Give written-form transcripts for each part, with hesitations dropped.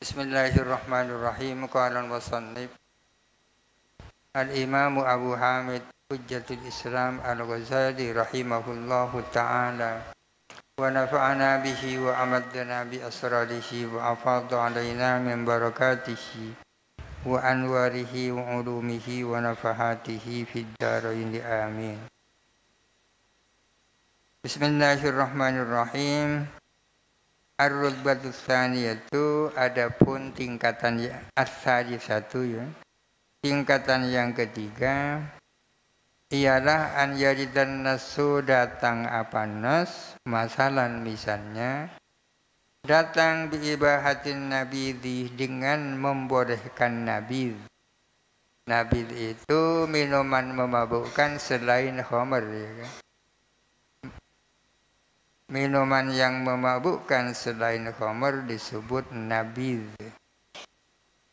Bismillahirrahmanirrahim. Qala al-musannif Al-Imam Abu Hamid Hujjatul Islam Al-Ghazali rahimahullahu ta'ala wa nafa'ana bihi wa amaddana bi asrarihi wa afadha alaina min barakatihi wa anwarihi wa ulumihi wa nafahatihi fid dharain amin. Bismillahirrahmanirrahim. Ar-rutbatu tsaniyatu, adapun tingkatan as-sadisatu ya. Tingkatan yang ketiga ialah an yaridan nasu, datang apa nas, masalan misalnya datang biibahatin nabidhi, dengan membolehkan nabidh. Nabidh itu minuman memabukkan selain khamr ya kan? Minuman yang memabukkan selain khamr disebut nabidh.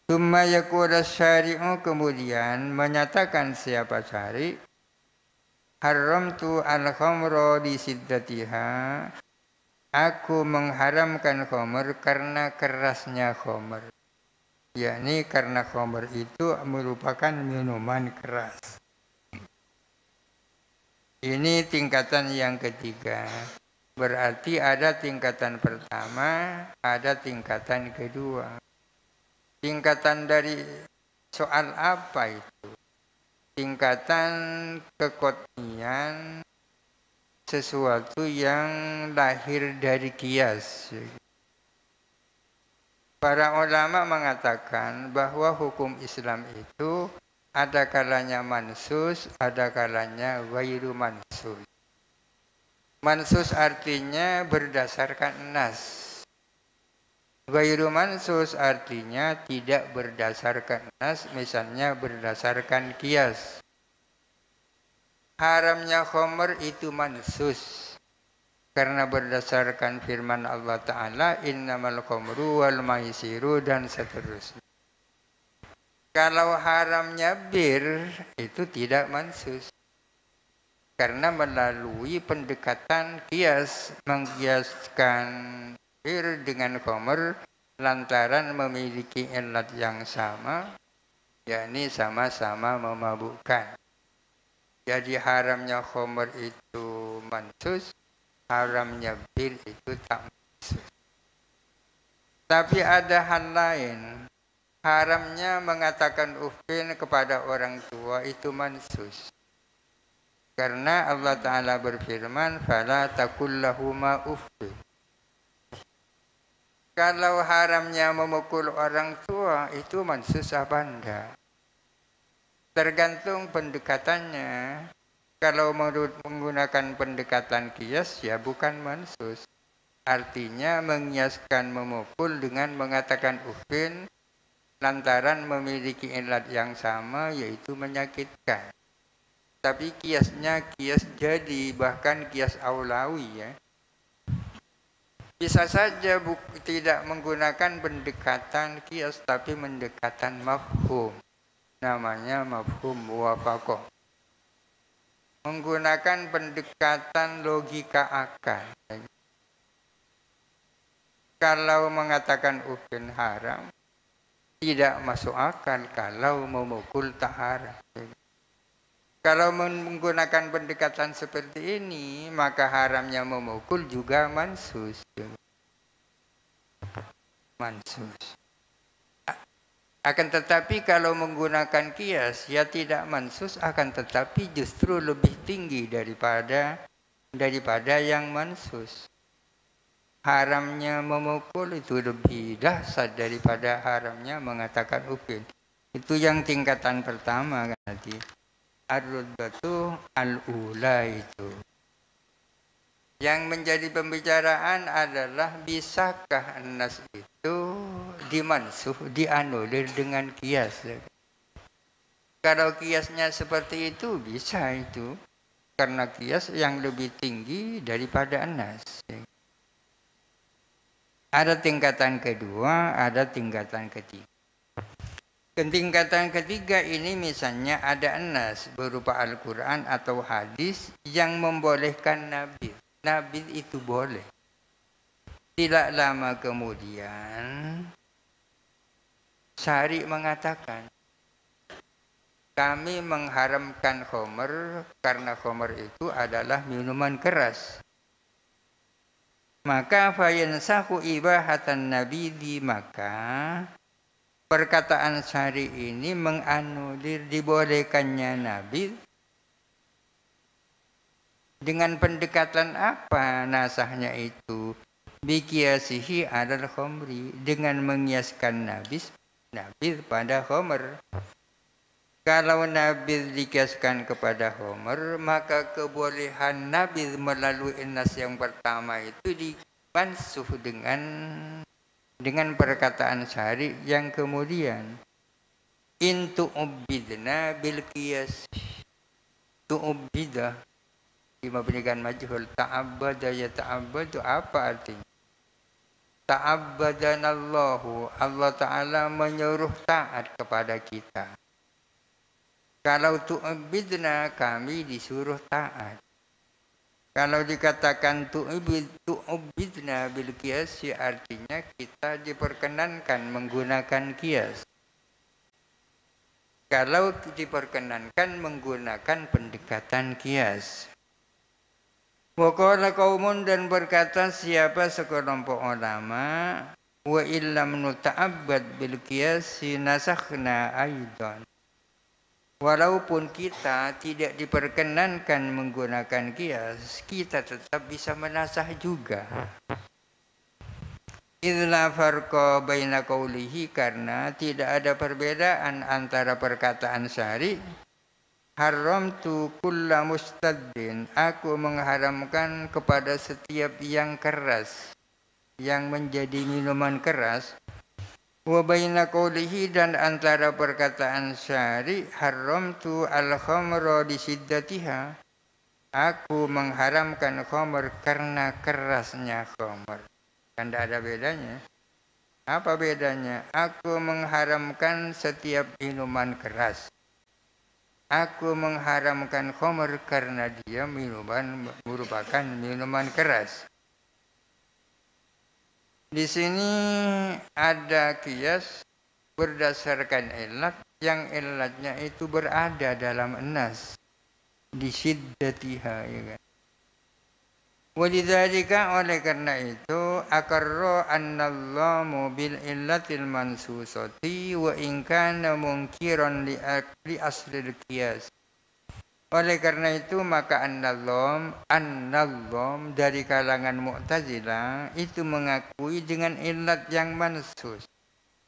Tsumma yaqulu syari'u, kemudian menyatakan siapa syari', haramtu al-khamra di siddatiha, aku mengharamkan khamr karena kerasnya khamr. Yakni karena khamr itu merupakan minuman keras. Ini tingkatan yang ketiga. Berarti ada tingkatan pertama, ada tingkatan kedua. Tingkatan dari soal apa itu? Tingkatan kekotnian sesuatu yang lahir dari qiyas. Para ulama mengatakan bahwa hukum Islam itu ada kalanya mansus, ada kalanya ghairu mansus. Mansus artinya berdasarkan nas. Ghairu mansus artinya tidak berdasarkan nas, misalnya berdasarkan qiyas. Haramnya khamr itu mansus karena berdasarkan firman Allah Ta'ala, innamal khamru wal maisiru, dan seterusnya. Kalau haramnya bir itu tidak mansus karena melalui pendekatan qiyas, mengkiaskan bir dengan khamr lantaran memiliki ilat yang sama, yakni sama-sama memabukkan. Jadi haramnya khamr itu mansus, haramnya bir itu tak mansus. Tapi ada hal lain. Haramnya mengatakan ufin kepada orang tua itu mansus. Karena Allah Ta'ala berfirman, fala taqul lahuma uffin. Kalau haramnya memukul orang tua itu mansus apa enggak? Tergantung pendekatannya. Kalau menggunakan pendekatan qiyas ya bukan mansus. Artinya mengiaskan memukul dengan mengatakan ufin lantaran memiliki ilat yang sama, yaitu menyakitkan. Tapi qiyasnya qiyas jadi, bahkan qiyas aulawi ya. Bisa saja tidak menggunakan pendekatan qiyas tapi pendekatan mafhum. Namanya mafhum muwafaqah. Menggunakan pendekatan logika akal. Kalau mengatakan ufin haram, tidak masuk akal kalau memukul tak haram. Kalau menggunakan pendekatan seperti ini, maka haramnya memukul juga mansus. Mansus. Akan tetapi kalau menggunakan qiyas, ya tidak mansus, akan tetapi justru lebih tinggi daripada yang mansus. Haramnya memukul itu lebih dahsyat daripada haramnya mengatakan ufin. Itu yang tingkatan pertama kan tadi. Ar-rutbatu al-ula itu. Yang menjadi pembicaraan adalah bisakah nas itu dimansuh, dianulir dengan qiyas. Kalau qiyasnya seperti itu bisa itu. Karena qiyas yang lebih tinggi daripada nas. Ada tingkatan kedua, ada tingkatan ketiga. Tingkatan ketiga ini misalnya ada nas berupa Al-Quran atau hadis yang membolehkan nabidh. Nabidh itu boleh. Tidak lama kemudian Syari mengatakan, kami mengharamkan khamr karena khamr itu adalah minuman keras. Maka fayansahu ibahatan nabidi, maka perkataan syari ini menganulir dibolehkannya nabi. Dengan pendekatan apa nasahnya itu? Biqiyasihi alal khamri, dengan mengiaskan nabis pada khamr. Kalau nabis dikiaskan kepada khamr, maka kebolehan nabis melalui nas yang pertama itu dimansuh dengan perkataan syari yang kemudian intu ubidna bil qiyas. Tu'ubida dimabnikan majhul, ta'abbada ya ta'abbadu, apa artinya? Ta'abbadanallahu, Allah Ta'ala menyuruh taat kepada kita. Kalau tu'ubidna, kami disuruh taat. Kalau dikatakan tu'ubidna bil qiyas, artinya kita diperkenankan menggunakan qiyas. Kalau diperkenankan menggunakan pendekatan qiyas. Waqala qaumun, dan berkata siapa sekelompok ulama, wa illam nuta'abbad bil qiyasi nasakhna aidan. Walaupun kita tidak diperkenankan menggunakan qiyas, kita tetap bisa menasah juga. Idza farqa baina qaulihi, karena tidak ada perbedaan antara perkataan syari haramtu kulla mustaddin, aku mengharamkan kepada setiap yang keras, yang menjadi minuman keras. Wa baina qaulihi, dan antara perkataan syari haramtu al-khamra li siddatiha, aku mengharamkan khamr karena kerasnya khamr. Kan tidak ada bedanya. Apa bedanya? Aku mengharamkan setiap minuman keras. Aku mengharamkan khamr karena dia merupakan minuman keras. Di sini ada qiyas berdasarkan ilat, yang ilatnya itu berada dalam nas di siddatiha, ya kan. Walidzalika, oleh karena itu, aqarra annallamu bil illatil mansusati wa in kana munkiran li aslil qiyas. Oleh karena itu, maka annallam dari kalangan Mu'tazilah itu mengakui dengan illat yang mansus.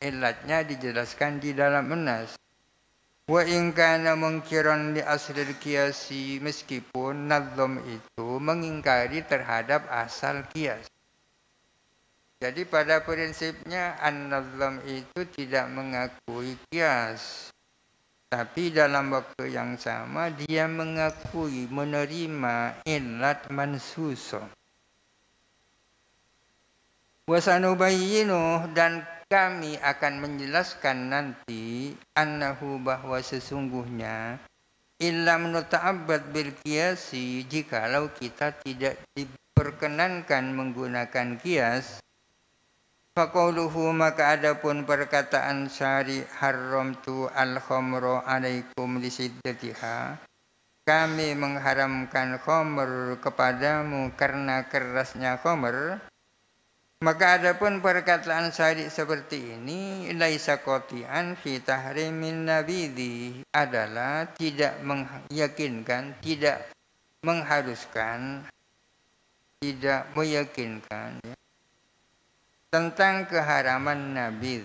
Illatnya dijelaskan di dalam nas. Wa in kana munkiran li aslil qiyasi, meskipun nazam itu mengingkari terhadap asal qiyas. Jadi pada prinsipnya an-nazam itu tidak mengakui qiyas, tapi dalam waktu yang sama dia mengakui menerima illat mansuso. Wa sanubayyinu, dan kami akan menjelaskan nanti annahu, bahwa sesungguhnya illam nuta'abbad bil qiyasi, jikalau kita tidak diperkenankan menggunakan qiyas, faqauluhu, maka adapun perkataan syari haramtu al-khamra alaikum lisiddatiha, kami mengharamkan khamr kepadamu karena kerasnya khamr. Maka adapun perkataan syari seperti ini laisa qati'an fi tahrimin nabidi, adalah tidak meyakinkan, tidak mengharuskan, tidak meyakinkan, ya, tentang keharaman nabid.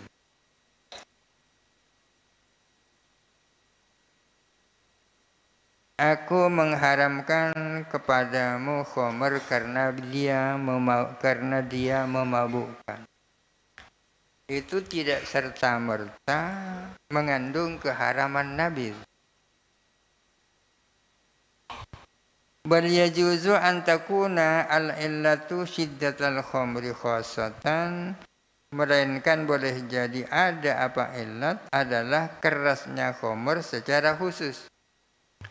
Aku mengharamkan kepadamu khamr karena dia memabukkan. Itu tidak serta-merta mengandung keharaman nabid. Bal yajuzu an takuna al-illatu syiddatal khamri khassatan, melainkan boleh jadi ada apa illat adalah kerasnya khamr secara khusus.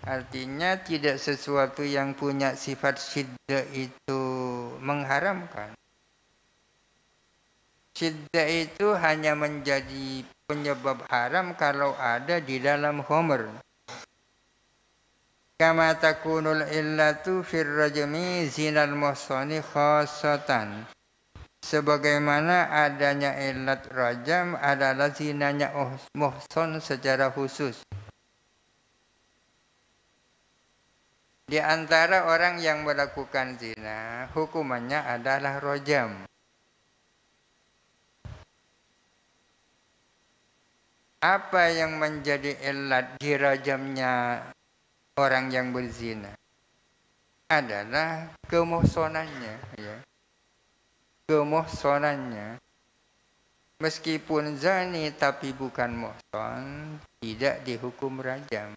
Artinya tidak sesuatu yang punya sifat syiddah itu mengharamkan. Syiddah itu hanya menjadi penyebab haram kalau ada di dalam khamr. Kama takunul illatu fir rajmi zinal muhsani khassatan. Sebagaimana adanya illat rajam adalah zinanya muhson secara khusus. Di antara orang yang melakukan zina, hukumannya adalah rajam. Apa yang menjadi illat dirajamnya orang yang berzina? Adalah kemuhsonannya, ya. Kemuhsonannya. Meskipun zani tapi bukan muhson, tidak dihukum rajam.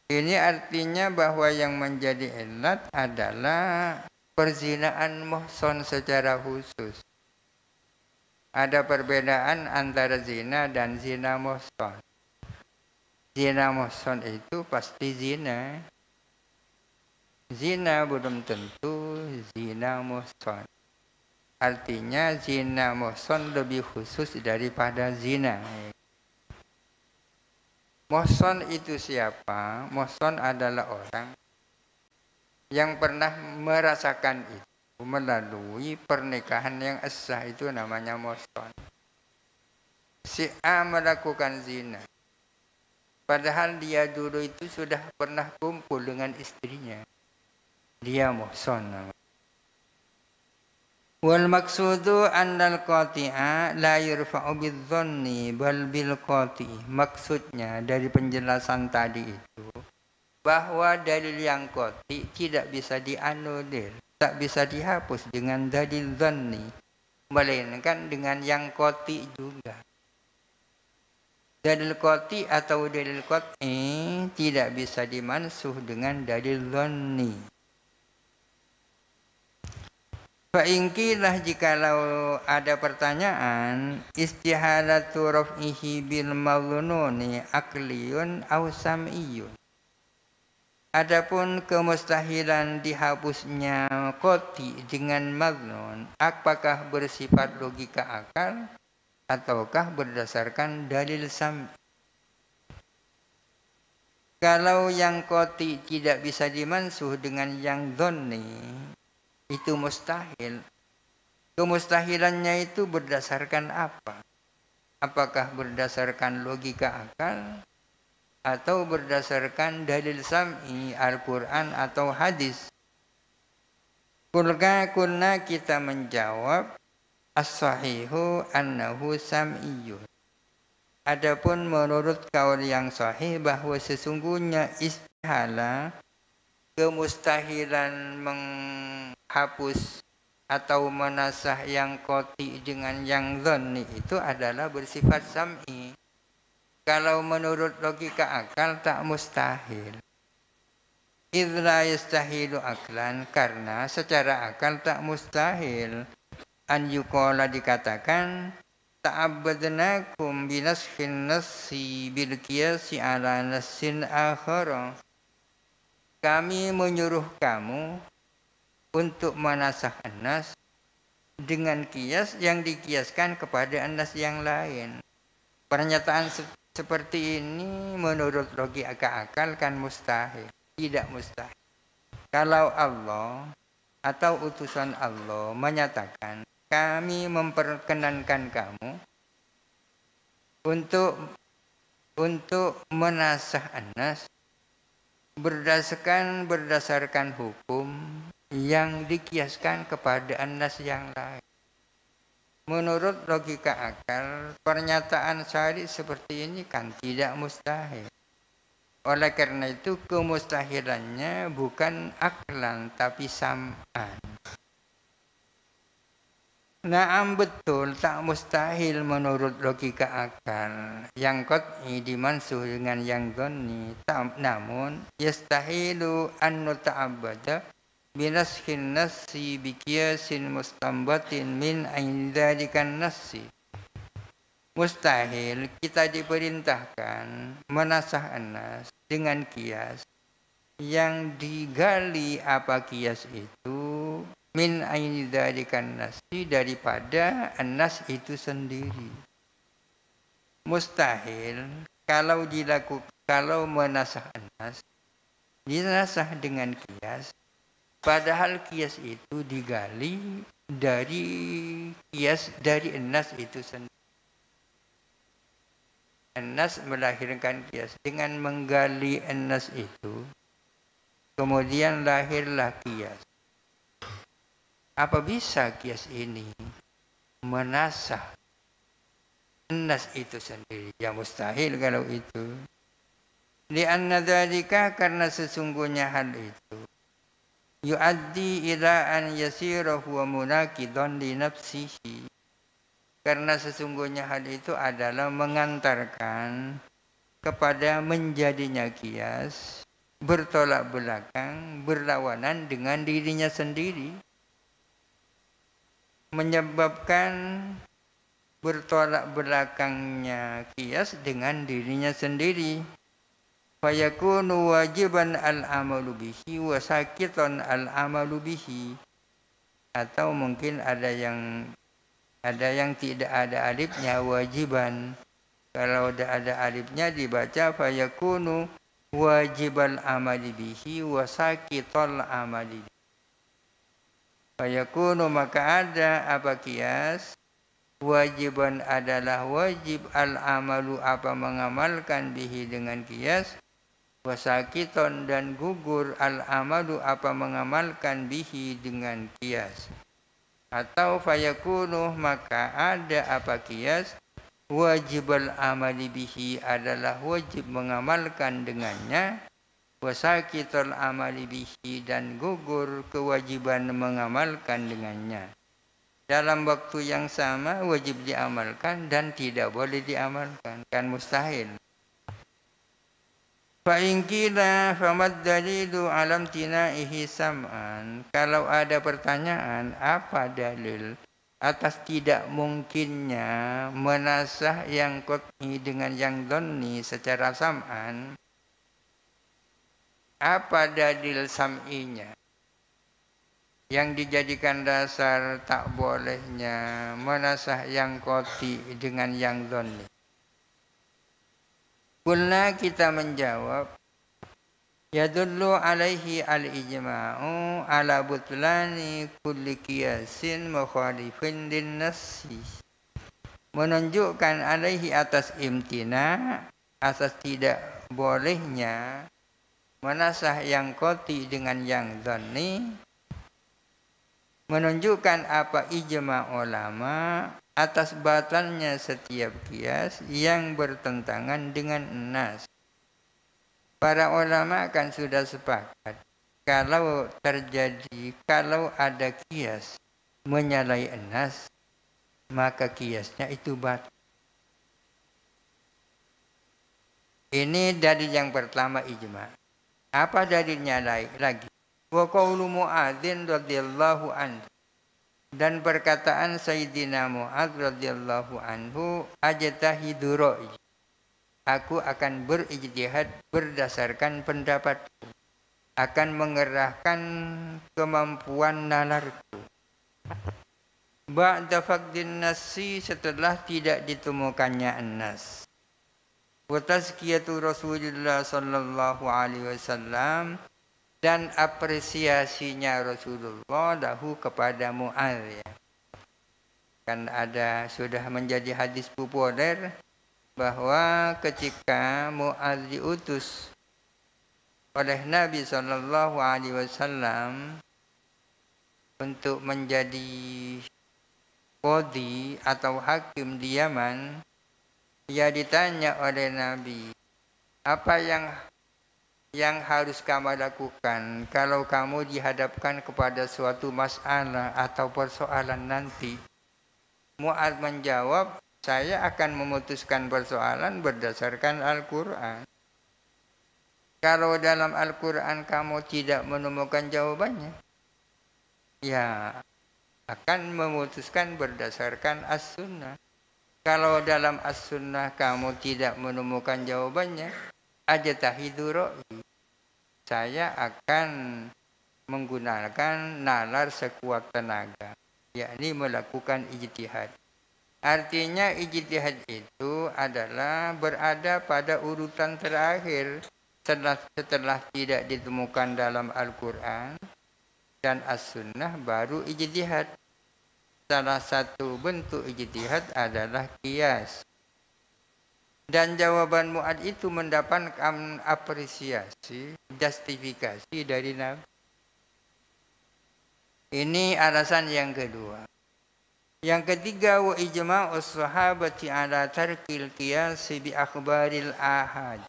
Ini artinya bahwa yang menjadi illat adalah perzinaan muhson secara khusus. Ada perbedaan antara zina dan zina muhson. Zina muhson itu pasti zina. Zina belum tentu zina muhson. Artinya zina muhson lebih khusus daripada zina. Muhson itu siapa? Muhson adalah orang yang pernah merasakan itu melalui pernikahan yang sah, itu namanya muhson. Si A melakukan zina, padahal dia dulu itu sudah pernah kumpul dengan istrinya. Dia muhson namanya. Wal maksudu annal qati'a la yurfa'u bidzanni bal bil qati'. Maksudnya dari penjelasan tadi itu bahwa dalil yang qati' tidak bisa dianulir, tak bisa dihapus dengan dalil dzanni, melainkan dengan yang qati' juga. Dalil qati' atau dalil qat'i tidak bisa dimansuh dengan dalil dzanni. Fa'ingkilah jikalau ada pertanyaan, istihalatu raf'ihi bil madhununi akliyun aw sam'iyun. Adapun kemustahilan dihapusnya qati dengan madhun, apakah bersifat logika akal ataukah berdasarkan dalil sam'i? Kalau yang qati tidak bisa dimansuh dengan yang dhonni, itu mustahil. Kemustahilannya itu berdasarkan apa? Apakah berdasarkan logika akal atau berdasarkan dalil sam'i, Al-Quran atau hadis? Kulna kita menjawab as-sahihu annahu sam'iyyun. Adapun menurut kaul yang sahih bahwa sesungguhnya istihala, kemustahilan menghapus atau menasah yang qati dengan yang dhonni itu adalah bersifat sam'i. Kalau menurut logika akal tak mustahil. Idz la yastahilu aklan, karena secara akal tak mustahil. An yuqala dikatakan ta'abbadnakum binaskhin nassi bil qiyasi ala nassin akhara. Kami menyuruh kamu untuk menasah an-nas dengan kias yang dikiaskan kepada an-nas yang lain. Pernyataan seperti ini menurut logika akal kan mustahil. Tidak mustahil. Kalau Allah atau utusan Allah menyatakan kami memperkenankan kamu untuk menasah an-nas berdasarkan hukum yang dikiaskan kepada an-nas yang lain. Menurut logika akal, pernyataan syari seperti ini kan tidak mustahil. Oleh karena itu kemustahilannya bukan aklan tapi sam'an. Naam betul tak mustahil menurut logika akal. Yang qat'i dimansuh dengan yang dhonni. Namun yastahilu an nuta'abbada binaskhin nassi biqiyasin mustambatin min indalikan nassi. Mustahil kita diperintahkan menasah an-nas dengan kias yang digali apa kias itu min aini dzalikan nasi, daripada an-nas itu sendiri. Mustahil kalau menasah an-nas dinasah dengan kias, padahal kias itu digali dari kias dari an-nas itu sendiri. An-nas melahirkan kias. Dengan menggali an-nas itu, kemudian lahirlah kias. Apa bisa kias ini menasah an-nas itu sendiri? Ya mustahil kalau itu. Li'anna dzalika, karena sesungguhnya hal itu yu'addi ila an yasira huwa munaqidan li nafsihi, karena sesungguhnya hal itu adalah mengantarkan kepada menjadinya kias bertolak belakang, berlawanan dengan dirinya sendiri, menyebabkan bertolak belakangnya kias dengan dirinya sendiri. Fayakunu wajiban al-amalu bihi wa sakitan al-amalu bihi. Atau mungkin ada yang tidak ada alifnya, wajiban. Kalau ada alifnya dibaca fayakunu wajibal amali bihi wa sakital amali bihi. Fayakunu, maka ada apa kias, wajiban adalah wajib, al-amalu apa mengamalkan bihi dengan kias, wasakiton dan gugur al-amalu apa mengamalkan bihi dengan kias. Atau fayakunu, maka ada apa kias, wajibal amali bihi adalah wajib mengamalkan dengannya, wasakitul amali bihi dan gugur kewajiban mengamalkan dengannya. Dalam waktu yang sama wajib diamalkan dan tidak boleh diamalkan, kan mustahil. Fa in qila famad dalilu alam tinaihi sam'an. Kalau ada pertanyaan, apa dalil atas tidak mungkinnya menasah yang qat'i dengan yang dhanni secara sam'an? Apa dalil sam'inya yang dijadikan dasar tak bolehnya menasah yang qat'i dengan yang dhanni? Kulna, kita menjawab, yadullu alaihi al-ijma'u ala butlani kulli qiyasin mukhalifin linnassi. Menunjukkan alaihi atas imtina, atas tidak bolehnya menasah yang qati dengan yang dhanni, menunjukkan apa ijma' ulama atas batalnya setiap kias yang bertentangan dengan nas. Para ulama kan sudah sepakat kalau ada kias menyalahi nas, maka kiasnya itu batal. Ini dalil yang pertama ijma'. Apa dalilnya lagi? Wa qaulu Mu'adzin radhiyallahu anhu, dan perkataan Sayyidina Mu'adz radhiyallahu anhu, ajtahidu ra'i, aku akan berijtihad berdasarkan pendapatku, akan mengerahkan kemampuan nalarku. Ba'da faqdin nasi, setelah tidak ditemukannya an-nas. Wa tazkiyatu Rasulullah sallallahu alaihi wasallam, dan apresiasinya Rasulullah lahu kepada Mu'adz, ya. Kan sudah menjadi hadis populer bahwa ketika Mu'adz diutus oleh Nabi sallallahu alaihi wasallam untuk menjadi qadhi atau hakim di Yaman, ia ditanya oleh Nabi, apa yang harus kamu lakukan kalau kamu dihadapkan kepada suatu masalah atau persoalan nanti? Mu'adz menjawab, saya akan memutuskan persoalan berdasarkan Al-Quran. Kalau dalam Al-Quran kamu tidak menemukan jawabannya, ya akan memutuskan berdasarkan As-Sunnah. Kalau dalam As-Sunnah kamu tidak menemukan jawabannya, ajtahidu ra'i, saya akan menggunakan nalar sekuat tenaga, yakni melakukan ijtihad. Artinya ijtihad itu adalah berada pada urutan terakhir setelah tidak ditemukan dalam Al-Quran dan As-Sunnah baru ijtihad. Salah satu bentuk ijtihad adalah qiyas. Dan jawaban Mu'ad itu mendapatkan apresiasi, justifikasi dari Nabi. Ini alasan yang kedua. Yang ketiga, wa ijma'us sahabati ala tarkil qiyas bi akhbaril ahad.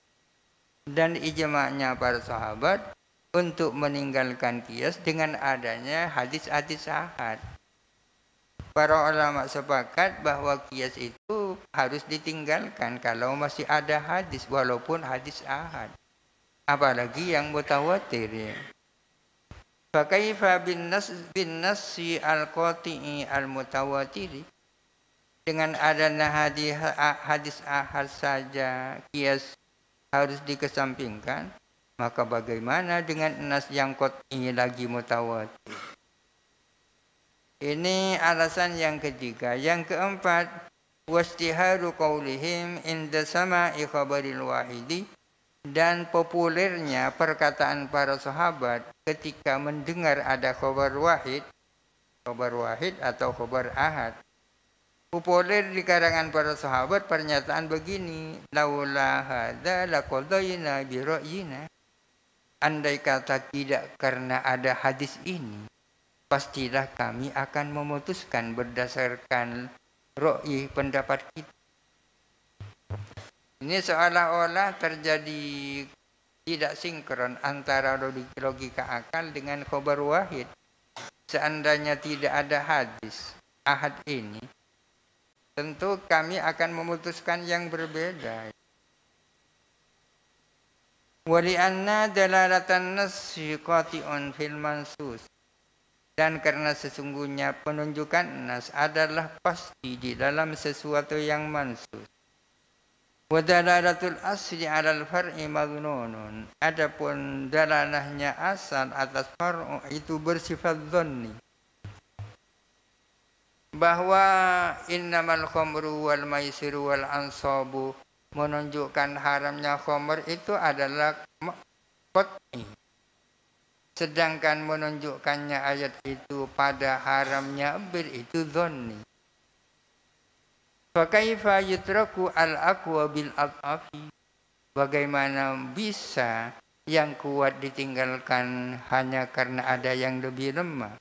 Dan ijma'nya para sahabat untuk meninggalkan qiyas dengan adanya hadis-hadis ahad. Para ulama sepakat bahwa qiyas itu harus ditinggalkan kalau masih ada hadis, walaupun hadis ahad. Apalagi yang mutawatir ya. Fakaifa bin nassi al-qati'i al-mutawatiri. Dengan adanya hadis ahad saja qiyas harus dikesampingkan, maka bagaimana dengan nas yang qat'i lagi mutawatir? Ini alasan yang ketiga. Yang keempat, wastiharu qaulihim inda sama'i khabaril wahidi, dan populernya perkataan para sahabat ketika mendengar ada khabar wahid atau khabar ahad. Populer di kalangan para sahabat pernyataan begini, laula hadza laqadayna bi ra'yina. Andai kata tidak karena ada hadis ini, pastilah kami akan memutuskan berdasarkan ra'yi pendapat kita. Ini seolah-olah terjadi tidak sinkron antara logika akal dengan khabar wahid. Seandainya tidak ada hadis ahad ini, tentu kami akan memutuskan yang berbeda. Wali'anna dalalatan nassi qati'un fil mansus. Dan karena sesungguhnya penunjukan nas adalah pasti di dalam sesuatu yang mansus. Wa dalalatul asli 'alal far'i maghnunun. Adapun dalalahnya asal atas far'u itu bersifat dhanni. Bahwa innamal khamru wal maisiru wal ansabu menunjukkan haramnya khamr itu adalah qat'i. Sedangkan menunjukkannya ayat itu pada haramnya bir itu dhanni. Fakaifa yutraku al-aqwa bil adhafi. Bagaimana bisa yang kuat ditinggalkan hanya karena ada yang lebih lemah?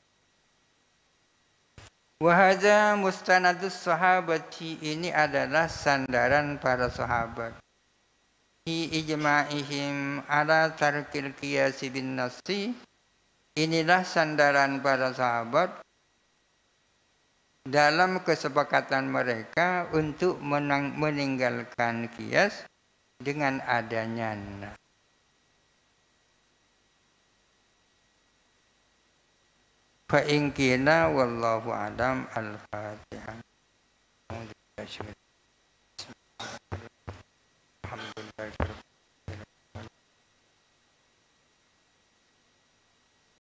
Wa hadza mustanadus sahabati, ini adalah sandaran para sahabat. Fi ijma'ihim ala tarkil qiyas bin nassi. Inilah sandaran para sahabat dalam kesepakatan mereka untuk meninggalkan qiyas dengan adanya nas. Fa in qila wallahu a'lam. Al-Fatihah.